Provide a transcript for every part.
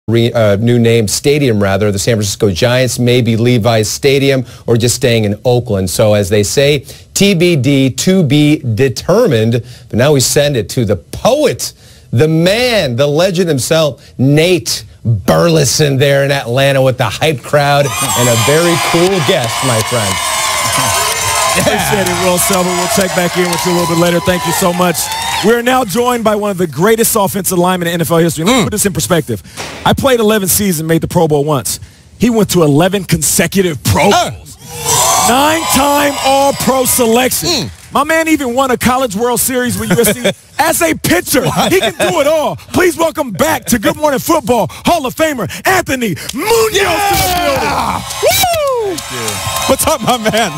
new name stadium, rather. The San Francisco Giants, maybe Levi's Stadium, or just staying in Oakland. So as they say, TBD, to be determined. But now we send it to the poet, the man, the legend himself, Nate Burleson, there in Atlanta with the hype crowd and a very cool guest, my friend. Appreciate it, Will Selva. We'll check back in with you a little bit later. Thank you so much. We're now joined by one of the greatest offensive linemen in NFL history. Let me put this in perspective. I played 11 seasons, made the Pro Bowl once. He went to 11 consecutive Pro Bowls. 9-time All-Pro selection. My man even won a College World Series with USC as a pitcher. He can do it all. Please welcome back to Good Morning Football, Hall of Famer Anthony Munoz to the building. Woo! Thank you. What's up, my man?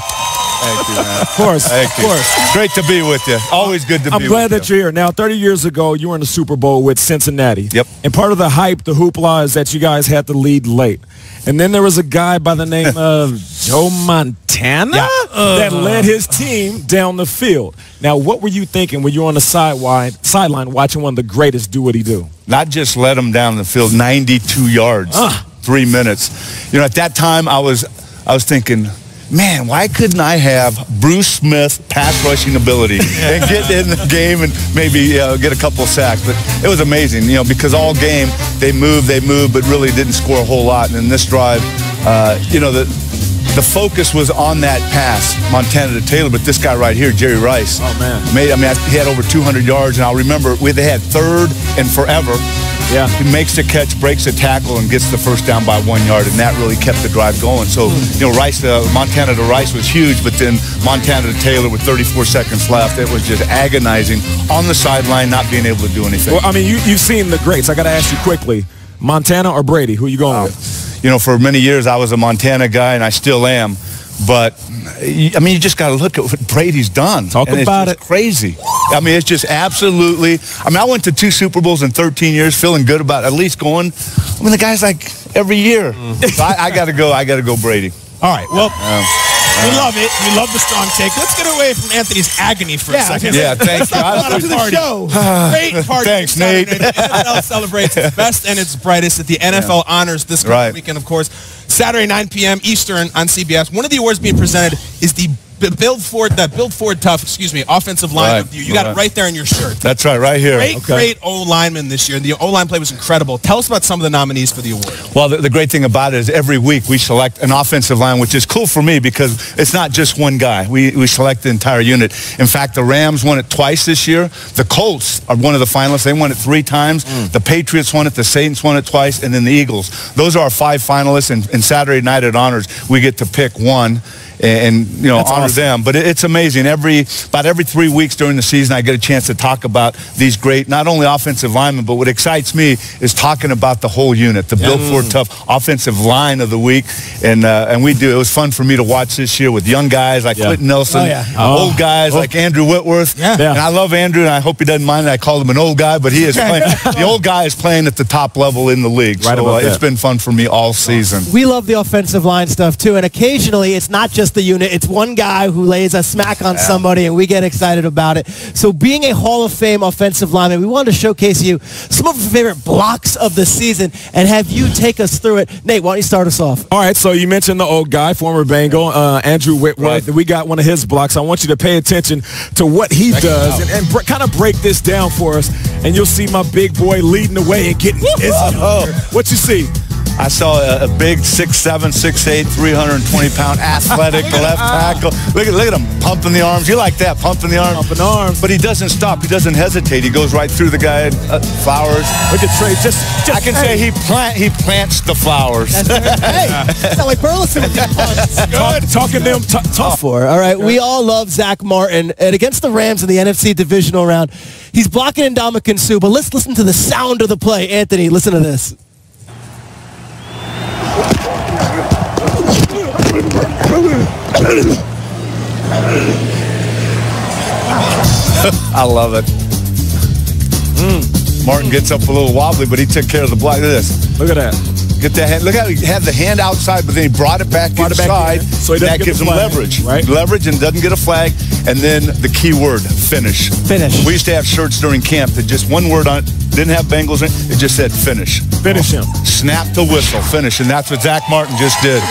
Thank you, man. Of course. Thank you. Of course. Great to be with you. Always good to be with you. I'm glad that you're here. Now, 30 years ago, you were in the Super Bowl with Cincinnati. Yep. And part of the hype, the hoopla, is that you guys had to lead late. And then there was a guy by the name of Joe Montana that led his team down the field. Now, what were you thinking when you were on the sideline watching one of the greatest do what he do? Not just led him down the field, 92 yards, 3 minutes. You know, at that time, I was thinking, man, why couldn't I have Bruce Smith pass rushing ability and get in the game and maybe get a couple of sacks? But it was amazing, you know, because all game they moved, but really didn't score a whole lot. And in this drive, you know, the focus was on that pass, Montana to Taylor, but this guy right here, Jerry Rice. Oh, man. He had over 200 yards, and I'll remember they had third and forever. Yeah. He makes the catch, breaks the tackle, and gets the first down by 1 yard, and that really kept the drive going. So, you know, Montana to Rice was huge, but then Montana to Taylor with 34 seconds left, it was just agonizing on the sideline, not being able to do anything. Well, I mean, you've seen the greats. I got to ask you quickly, Montana or Brady? Who are you going with? You know, for many years, I was a Montana guy, and I still am. But, I mean, you just got to look at what Brady's done. Talk about it. It's crazy. I mean, it's just absolutely. I mean, I went to 2 Super Bowls in 13 years, feeling good about at least going. I mean, the guy's like every year. So I got to go. I got to go Brady. All right. Well, we love it. We love the strong take. Let's get away from Anthony's agony for a second. Yeah, thank you. Welcome to the show. Great party. Thanks, Nate. The NFL celebrates its best and its brightest at the NFL Honors this coming weekend, of course. Saturday, 9 p.m. Eastern on CBS. One of the awards being presented is the Bill Ford Tough, offensive line of the year. You got it right there in your shirt. That's right here. Great O-lineman this year. The O-line play was incredible. Tell us about some of the nominees for the award. Well, the great thing about it is every week we select an offensive line, which is cool for me because it's not just one guy. We select the entire unit. In fact, the Rams won it twice this year. The Colts are one of the finalists. They won it 3 times. The Patriots won it. The Saints won it twice. And then the Eagles. Those are our 5 finalists. And Saturday night at Honors, we get to pick one and you know, honor them. But it's amazing. About every 3 weeks during the season, I get a chance to talk about these great, not only offensive linemen, but what excites me is talking about the whole unit, the Bill Ford Tough offensive line of the week. And we do. It was fun for me to watch this year with young guys like Quentin Nelson, old guys like Andrew Whitworth. And I love Andrew, and I hope he doesn't mind that I called him an old guy, but he is playing. The old guy is playing at the top level in the league. So it's been fun for me all season. We love the offensive line stuff, too, and occasionally it's not just the unit. It's one guy who lays a smack on somebody, and we get excited about it. So being a Hall of Fame offensive lineman, we wanted to showcase you some of your favorite blocks of the season and have you take us through it. Nate, why don't you start us off? All right, so you mentioned the old guy, former Bengal, Andrew Whitworth. We got one of his blocks. I want you to pay attention to what he does and kind of break this down for us, and you'll see my big boy leading the way and getting busy. What you see? I saw a big 6'7", 6'8", 320-pound athletic left tackle. Look at him pumping the arms. You like that, pumping the arms? Pumping arms. But he doesn't stop. He doesn't hesitate. He goes right through the guy. Flowers. Look at Trey. Just I can say he plants the flowers. That's hey, sound like Burleson with these punts. Talking them tough for. All right, we all love Zach Martin. And against the Rams in the NFC divisional round, he's blocking Ndamukong Suh. But let's listen to the sound of the play. Anthony, listen to this. I love it. Martin gets up a little wobbly, but he took care of the block. Look at this. Look at that. Get that hand. Look how he had the hand outside, but then he brought it back inside. So that gives him leverage. Right? Leverage and doesn't get a flag. And then the key word, finish. Finish. We used to have shirts during camp that just one word on it, didn't have Bengals in it, it just said finish. Finish him. Snap the whistle, finish. And that's what Zach Martin just did.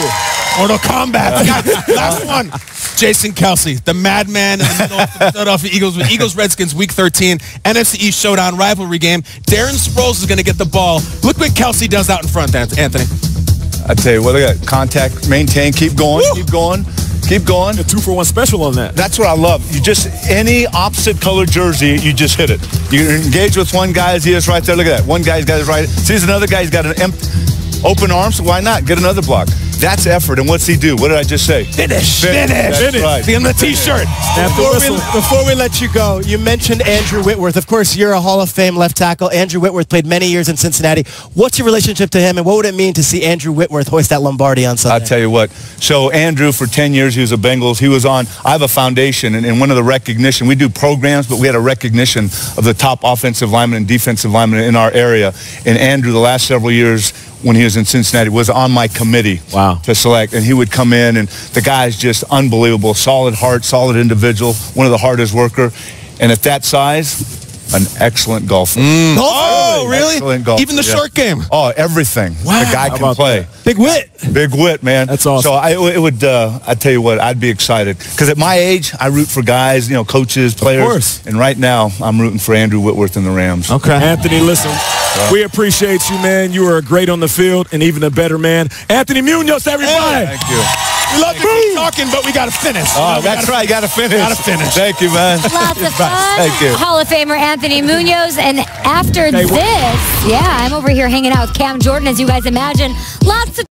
Mortal Kombat. Last one. Jason Kelsey, the madman in the middle of the Philadelphia Eagles with Eagles-Redskins Week 13, NFC East Showdown rivalry game. Darren Sproles is going to get the ball. Look what Kelsey does out in front, Anthony. I tell you what, I got contact, maintain, keep going, keep going. Keep going. A 2-for-1 special on that. That's what I love. You just, any opposite color jersey, you just hit it. You engage with one guy as he is right there. Look at that. One guy's got his right. Sees another guy, he's got an open arm, so why not? Get another block. That's effort. And what's he do? What did I just say? Finish. That's right. See him the T-shirt. Before we let you go, you mentioned Andrew Whitworth. Of course, you're a Hall of Fame left tackle. Andrew Whitworth played many years in Cincinnati. What's your relationship to him, and what would it mean to see Andrew Whitworth hoist that Lombardi on Sunday? I'll tell you what. So Andrew, for 10 years, he was a Bengals. He was on, I have a foundation, and one of the recognition, we do programs, but we had a recognition of the top offensive linemen and defensive linemen in our area. And Andrew, the last several years, when he was in Cincinnati, was on my committee to select. And he would come in, and the guy's just unbelievable. Solid heart, solid individual, one of the hardest worker. And at that size, an excellent golfer. Oh, really? Excellent golfer. Even the short game? Oh, everything. Wow. The guy can play. Big wit. Big wit, man. That's awesome. So I tell you what, I'd be excited. Because at my age, I root for guys, you know, coaches, players. Of course. And right now, I'm rooting for Andrew Whitworth and the Rams. Okay. Anthony, listen, we appreciate you, man. You are great on the field and even a better man. Anthony Munoz, everybody. Thank you. We love to keep talking, but we got to finish. Oh, that's right. You got to finish. Got to finish. Thank you, man. Lots of fun. Thank you. Hall of Famer Anthony Munoz. And after this, I'm over here hanging out with Cam Jordan, as you guys imagine. Lots of